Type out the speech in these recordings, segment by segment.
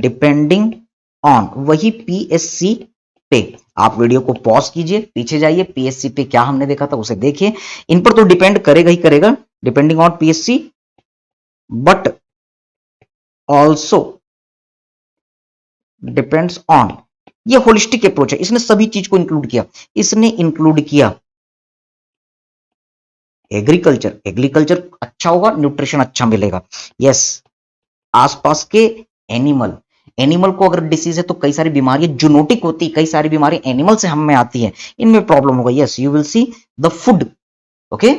Depending on, वही PSC पे। आप वीडियो को पॉज कीजिए, पीछे जाइए, पीएससी पे क्या हमने देखा था उसे देखिए। इन पर तो डिपेंड करेगा ही करेगा, depending on PSC, but also depends on, ये होलिस्टिक अप्रोच है, इसने सभी चीज को इंक्लूड किया। इसने इंक्लूड किया एग्रीकल्चर, एग्रीकल्चर अच्छा होगा, न्यूट्रिशन अच्छा मिलेगा। यस, आसपास के एनिमल, एनिमल को अगर डिसीज है तो कई सारी बीमारियां जूनोटिक होती है, कई सारी बीमारियां एनिमल से हम में आती है, इनमें प्रॉब्लम होगा। Yes, you will see the food, okay,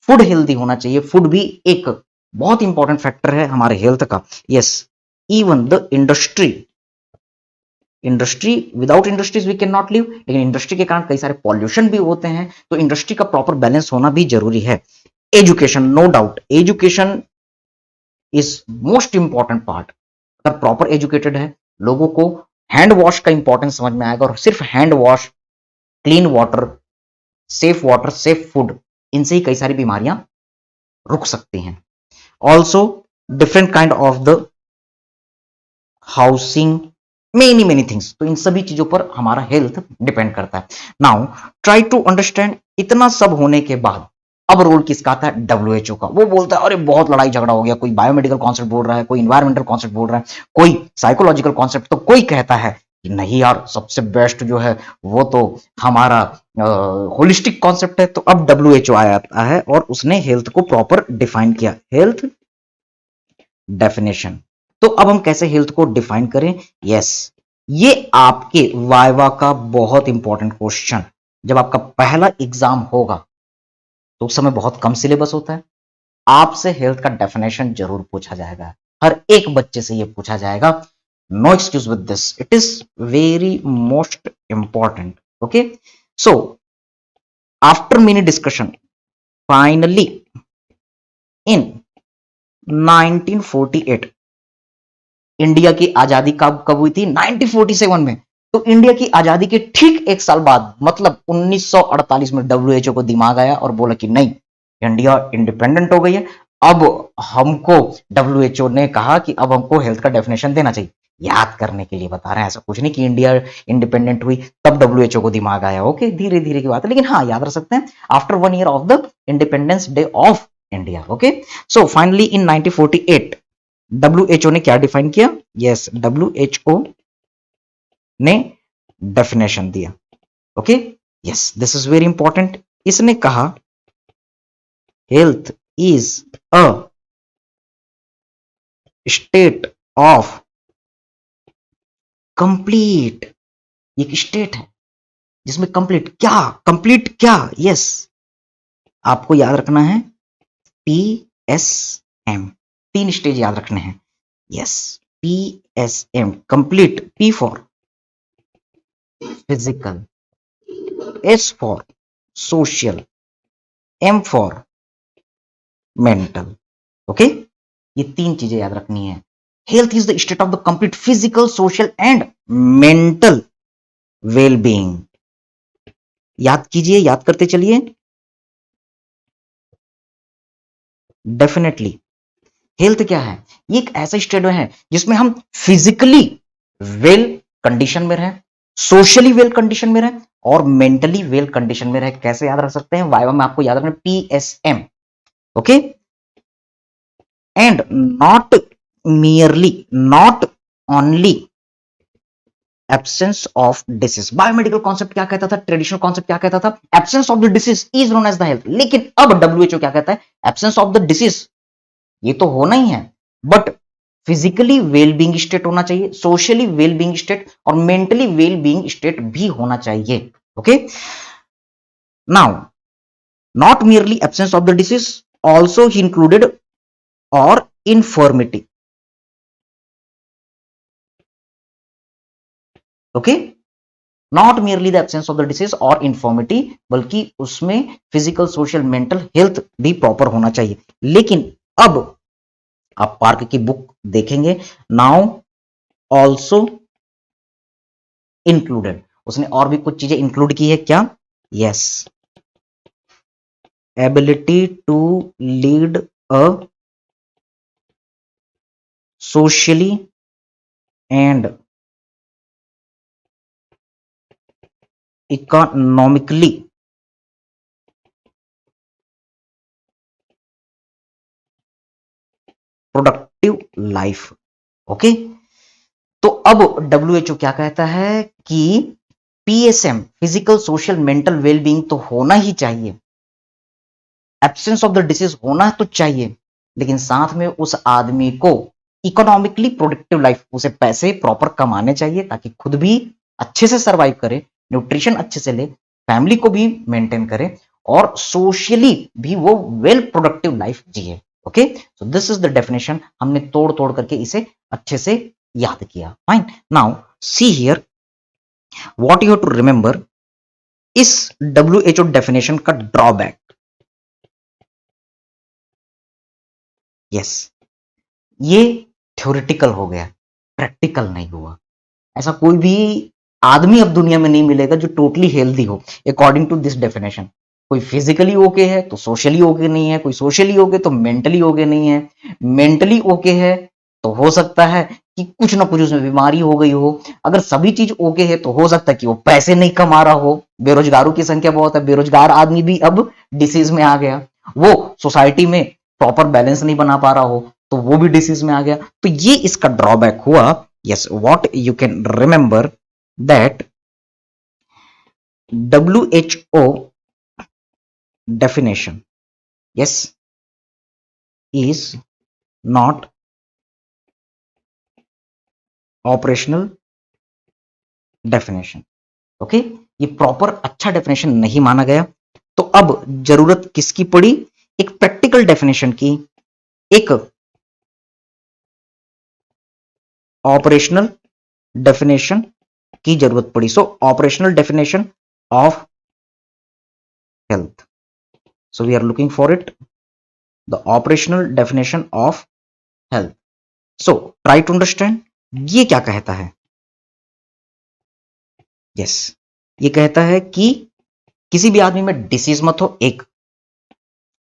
food healthy होना चाहिए। फूड भी एक बहुत इंपॉर्टेंट फैक्टर है हमारे हेल्थ का। Yes, even the industry, industry, without industries we can not live, लेकिन इंडस्ट्री के कारण कई सारे पॉल्यूशन भी होते हैं, तो इंडस्ट्री का प्रॉपर बैलेंस होना भी जरूरी है। Education, no doubt, education is most important part. अगर प्रॉपर एजुकेटेड है, लोगों को हैंड वॉश का इंपॉर्टेंस समझ में आएगा, और सिर्फ hand wash, clean water, safe food, इनसे ही कई सारी बीमारियां रुक सकती हैं। Also different kind of the housing, many many things, तो इन सभी चीजों पर हमारा हेल्थ डिपेंड करता है। नाउ ट्राई टू अंडरस्टैंड, इतना सब होने के बाद अब रोल किसका आता है? डब्ल्यूएचओ का। वो बोलता है अरे बहुत लड़ाई झगड़ा हो गया, कोई बायोमेडिकल कॉन्सेप्ट बोल रहा है, कोई इन्वायरमेंटल कॉन्सेप्ट बोल रहा है, कोई साइकोलॉजिकल कॉन्सेप्ट, तो कोई कहता है कि नहीं यार, सबसे बेस्ट जो है वो तो हमारा होलिस्टिक कॉन्सेप्ट है। तो अब डब्ल्यूएचओ आया है और उसने हेल्थ को प्रॉपर डिफाइन किया, हेल्थ डेफिनेशन। तो अब हम कैसे हेल्थ को डिफाइन करें? यस, ये आपके वाइवा का बहुत इंपॉर्टेंट क्वेश्चन, जब आपका पहला एग्जाम होगा तो उस समय बहुत कम सिलेबस होता है, आपसे हेल्थ का डेफिनेशन जरूर पूछा जाएगा, हर एक बच्चे से ये पूछा जाएगा। No excuse with this, it is very most important. Okay, so after mini discussion, finally in 1948, India की आजादी कब कब हुई थी? 1947 में। तो इंडिया की आजादी के ठीक एक साल बाद, मतलब 1948 में, डब्ल्यूएचओ को दिमाग आया और बोला कि नहीं, इंडिया इंडिपेंडेंट हो गई है, अब हमको, डब्ल्यूएचओ ने कहा कि अब हमको हेल्थ का डेफिनेशन देना चाहिए। याद करने के लिए बता रहे हैं, ऐसा कुछ नहीं कि इंडिया इंडिपेंडेंट हुई तब डब्ल्यूएचओ को दिमाग आया। ओके, धीरे धीरे की बात है, लेकिन हाँ याद रख सकते हैं, after 1 year of the independence day of India. Okay, so finally in 1948 WHO ने क्या डिफाइन किया? यस, डब्ल्यूएचओ ने डेफिनेशन दिया। Okay, yes, this is very important. इसने कहा health is a state of complete, एक स्टेट है जिसमें कंप्लीट क्या, कंप्लीट क्या? यस, आपको याद रखना है पीएसएम, 3 स्टेज याद रखने हैं। Yes, PSM, complete, P for physical, S for social, M for mental. Okay, ये 3 चीजें याद रखनी है। Health is the state of the complete physical, social and mental well being. याद कीजिए, याद करते चलिए। डेफिनेटली हेल्थ क्या है? ये एक ऐसा स्टेट है जिसमें हम फिजिकली वेल कंडीशन में रहें, सोशली वेल कंडीशन में रहें, और मेंटली वेल कंडीशन में रहें। कैसे याद रख सकते हैं? वाइवा में आपको याद रखना PSM. Okay, and not merely, not only absence of disease। Biomedical concept क्या कहता था? ट्रेडिशनल कॉन्सेप्ट क्या कहता था? Absence of the disease is known as the health. लेकिन अब डब्ल्यूएचओ क्या कहता है? एब्सेंस ऑफ द डिसीज ये तो होना ही है, but physically well being state होना चाहिए, सोशली वेल बीइंग स्टेट और मेंटली वेल बीइंग स्टेट भी होना चाहिए। Okay, now not merely absence of the disease, also he included or infirmity। Okay, not merely the absence of the disease और इंफॉर्मिटी, बल्कि उसमें physical, social, mental health भी proper होना चाहिए। लेकिन अब आप पार्क की बुक देखेंगे, नाउ ऑल्सो इंक्लूडेड, उसने और भी कुछ चीजें इंक्लूड की है। क्या? Yes, ability to lead a socially and economically productive life. Okay, तो अब डब्ल्यूएचओ क्या कहता है कि PSM physical social mental wellbeing तो होना ही चाहिए, एब्सेंस ऑफ द डिसीज होना तो चाहिए, लेकिन साथ में उस आदमी को इकोनॉमिकली प्रोडक्टिव लाइफ, उसे पैसे प्रॉपर कमाने चाहिए ताकि खुद भी अच्छे से सरवाइव करे, न्यूट्रिशन अच्छे से ले, फैमिली को भी मेंटेन करे और सोशली भी वो वेल प्रोडक्टिव लाइफ जिए। Okay, so this is the definition, हमने तोड़ तोड़ करके इसे अच्छे से याद किया। Fine, now see here what you have to remember इस डब्ल्यूएचओ डेफिनेशन का ड्रॉबैक। यस, ये थ्योरेटिकल हो गया, प्रैक्टिकल नहीं हुआ। ऐसा कोई भी आदमी अब दुनिया में नहीं मिलेगा जो टोटली हेल्दी हो अकॉर्डिंग टू दिस डेफिनेशन। कोई फिजिकली ओके है तो सोशली ओके नहीं है, कोई सोशली ओके तो मेंटली ओके नहीं है, मेंटली ओके है तो हो सकता है कि कुछ ना कुछ उसमें बीमारी हो गई हो। अगर सभी चीज ओके है तो हो सकता है कि वो पैसे नहीं कमा रहा हो, बेरोजगारों की संख्या बहुत है, बेरोजगार आदमी भी अब डिसीज में आ गया, वो सोसाइटी में प्रॉपर बैलेंस नहीं बना पा रहा हो तो वो भी डिसीज में आ गया। तो ये इसका ड्रॉबैक हुआ। Yes, what you can remember that WHO definition, yes, is not operational definition. Okay, ये प्रॉपर अच्छा डेफिनेशन नहीं माना गया, तो अब जरूरत किसकी पड़ी, एक प्रैक्टिकल डेफिनेशन की, एक ऑपरेशनल डेफिनेशन की जरूरत पड़ी। So operational definition of health, so we are looking for it, the operational definition of health. So try to understand ये क्या कहता है। yes, ये कहता है कि किसी भी आदमी में डिसीज मत हो एक,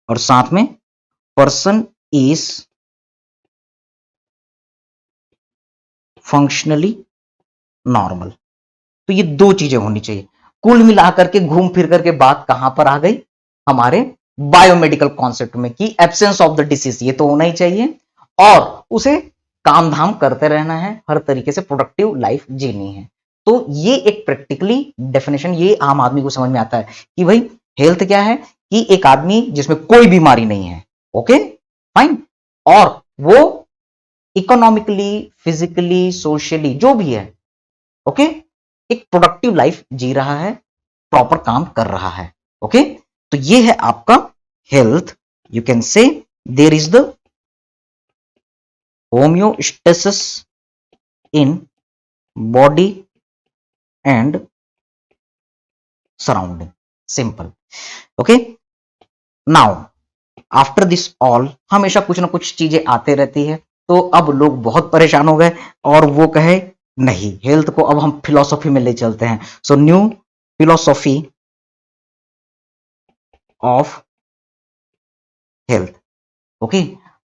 और साथ में पर्सन इज फंक्शनली नॉर्मल। तो ये दो चीजें होनी चाहिए। कुल मिलाकर के घूम फिर करके बात कहां पर आ गई, हमारे बायोमेडिकल कॉन्सेप्ट में, कि एब्सेंस ऑफ द डिसीज ये तो होना ही चाहिए और उसे काम धाम करते रहना है, हर तरीके से प्रोडक्टिव लाइफ जीनी है। तो ये एक प्रैक्टिकली डेफिनेशन ये आम आदमी को समझ में आता है कि भाई हेल्थ क्या है, कि एक आदमी जिसमें कोई बीमारी नहीं है, ओके फाइन, और वो इकोनॉमिकली फिजिकली सोशली जो भी है, ओके, एक प्रोडक्टिव लाइफ जी रहा है, प्रॉपर काम कर रहा है। ओके, तो ये है आपका health. You can say there is the homeostasis in body and surrounding, simple. Okay, now after this all हमेशा कुछ ना कुछ चीजें आते रहती है, तो अब लोग बहुत परेशान हो गए और वो कहे नहीं, हेल्थ को अब हम फिलॉसफी में ले चलते हैं। So new philosophy of health. Okay,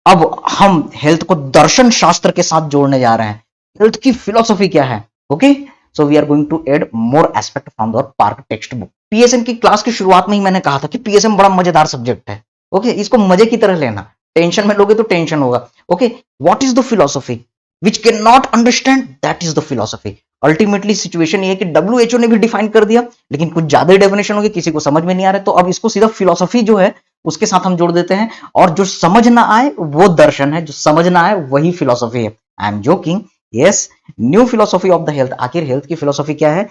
अब हम हेल्थ को दर्शन शास्त्र के साथ जोड़ने जा रहे हैं। हेल्थ की फिलॉसफी क्या है, okay, so we are going to add more aspect from the Park text book. PSM की क्लास की शुरुआत में ही मैंने कहा था कि पीएसएम बड़ा मजेदार सब्जेक्ट है। ओके, इसको मजे की तरह लेना, टेंशन में लोगे तो टेंशन होगा। Okay, what is the philosophy which can not understand, that is the philosophy. Ultimately situation ये है कि डब्ल्यूएचओ ने भी डिफाइन कर दिया, लेकिन कुछ ज्यादा ही डेफिनेशन होगी, किसी को समझ में नहीं आ रहा है, तो अब इसको सीधा फिलॉसफी जो है उसके साथ हम जोड़ देते हैं, और जो समझ ना आए वो दर्शन है, जो समझ ना आए वही फिलॉसफी है। I am joking, yes, new philosophy of the health. आखिर हेल्थ की फिलॉसफी क्या है?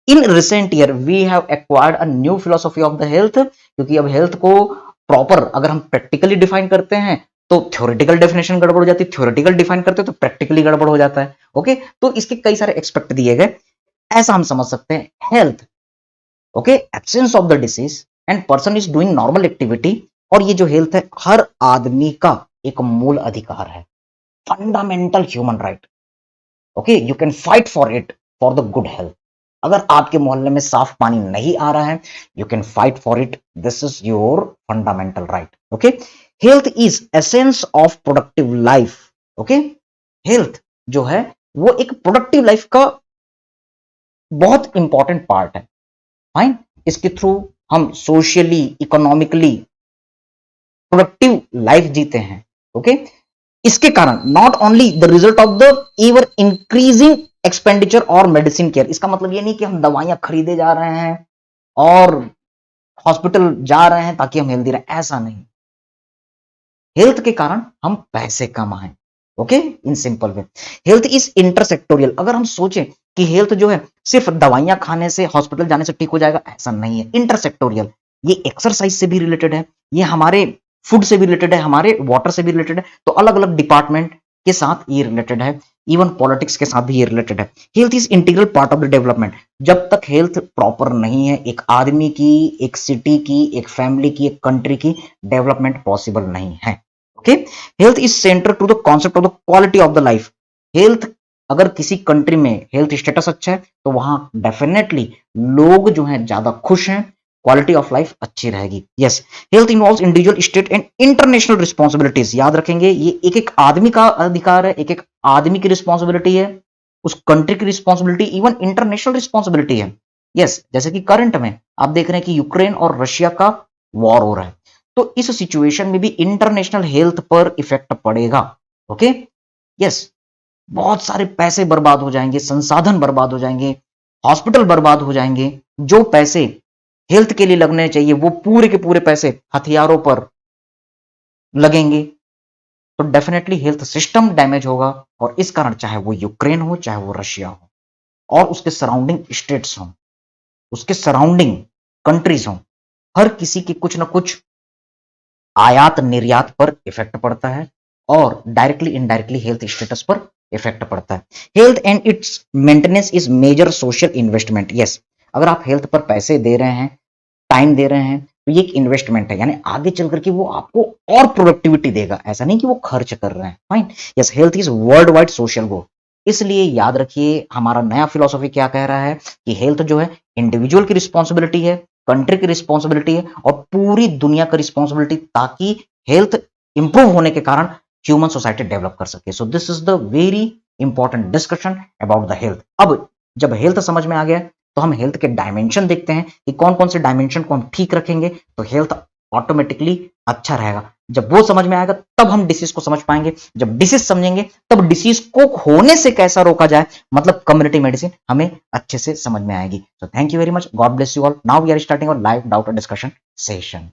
In recent year we have acquired a new philosophy of the health, क्योंकि अब हेल्थ को प्रॉपर अगर हम प्रैक्टिकली डिफाइन करते हैं तो थ्योरेटिकल डेफिनेशन गड़बड़ हो जाती है, थ्योरेटिकल डिफाइन करते हैं तो प्रैक्टिकली गड़बड़ हो जाता है। ओके, तो इसके कई सारे एक्सपेक्ट दिए गए। ऐसा हम समझ सकते हैं, health, okay, absence of the disease and person is doing normal activity. और ये जो हेल्थ है हर आदमी का एक मूल अधिकार है, fundamental human right. Okay, you can fight for it, for the good health. अगर आपके मोहल्ले में साफ पानी नहीं आ रहा है, you can fight for it, this is your fundamental right. Okay, health is essence of productive life. Okay, health जो है वो एक प्रोडक्टिव लाइफ का बहुत इंपॉर्टेंट पार्ट है। फाइन, इसके थ्रू हम सोशली, इकोनॉमिकली प्रोडक्टिव लाइफ जीते हैं। ओके, इसके कारण not only the result of the ever increasing expenditure और मेडिसिन केयर, इसका मतलब ये नहीं कि हम दवाइयां खरीदे जा रहे हैं और हॉस्पिटल जा रहे हैं ताकि हम हेल्दी रहें, ऐसा नहीं। हेल्थ के कारण हम पैसे कमाएं। Okay, in simple way health is intersectoral. अगर हम सोचें कि हेल्थ जो है सिर्फ दवाइयां खाने से, हॉस्पिटल जाने से ठीक हो जाएगा, ऐसा नहीं है। इंटरसेक्टोरियल, ये एक्सरसाइज से भी रिलेटेड है, ये हमारे फूड से भी रिलेटेड है, हमारे वाटर से भी रिलेटेड है, तो अलग अलग डिपार्टमेंट के साथ ये रिलेटेड है, इवन पॉलिटिक्स के साथ भी ये रिलेटेड है। Health is integral part of the development. जब तक हेल्थ प्रॉपर नहीं है, एक आदमी की, एक सिटी की, एक फैमिली की, एक कंट्री की डेवलपमेंट पॉसिबल नहीं है। Okay, health is centre to the concept of the quality of the life. Health, अगर किसी कंट्री में हेल्थ स्टेटस अच्छा है तो वहां डेफिनेटली लोग जो हैं ज्यादा खुश हैं, क्वालिटी ऑफ लाइफ अच्छी रहेगी। Yes, health involves individual, state and international responsibilities. याद रखेंगे, ये एक एक आदमी का अधिकार है, एक एक आदमी की रिस्पॉन्सिबिलिटी है, उस कंट्री की रिस्पॉन्सिबिलिटी, इवन इंटरनेशनल रिस्पॉन्सिबिलिटी है। यस, जैसे कि करंट में आप देख रहे हैं कि यूक्रेन और रशिया का वॉर हो रहा है, तो इस सिचुएशन में भी इंटरनेशनल हेल्थ पर इफेक्ट पड़ेगा। ओके, यस, बहुत सारे पैसे बर्बाद हो जाएंगे, संसाधन बर्बाद हो जाएंगे, हॉस्पिटल बर्बाद हो जाएंगे। जो पैसे हेल्थ के लिए लगने चाहिए वो पूरे के पूरे पैसे हथियारों पर लगेंगे, तो डेफिनेटली हेल्थ सिस्टम डैमेज होगा। और इस कारण चाहे वो यूक्रेन हो, चाहे वो रशिया हो, और उसके सराउंडिंग स्टेट्स हों, उसके सराउंडिंग कंट्रीज हों, हर किसी की कुछ ना कुछ आयात निर्यात पर इफेक्ट पड़ता है और डायरेक्टली इनडायरेक्टली हेल्थ स्टेटस पर इफेक्ट पड़ता है। Health and its maintenance is major social investment. Yes, अगर आप हेल्थ पर पैसे दे रहे हैं, टाइम दे रहे हैं, तो ये एक इन्वेस्टमेंट है, यानी आगे चल करके वो आपको और प्रोडक्टिविटी देगा, ऐसा नहीं कि वो खर्च कर रहे हैं। Fine, yes, health is world wide social goal. इसलिए याद रखिए, हमारा नया फिलॉसफी क्या कह रहा है कि हेल्थ जो है इंडिविजुअल की रिस्पॉन्सिबिलिटी है, कंट्री की रिस्पॉन्सिबिलिटी है और पूरी दुनिया की रिस्पॉन्सिबिलिटी, ताकि हेल्थ इंप्रूव होने के कारण ह्यूमन सोसाइटी डेवलप कर सके। सो this is the very important discussion about the health. अब जब हेल्थ समझ में आ गया तो हम हेल्थ के डायमेंशन देखते हैं कि कौन कौन से डायमेंशन को हम ठीक रखेंगे तो हेल्थ ऑटोमेटिकली अच्छा रहेगा। जब वो समझ में आएगा तब हम डिसीज को समझ पाएंगे, जब डिसीज समझेंगे तब डिसीज को होने से कैसा रोका जाए, मतलब कम्युनिटी मेडिसिन हमें अच्छे से समझ में आएगी। So thank you very much, God bless you all. Now we are starting our live doubt discussion session.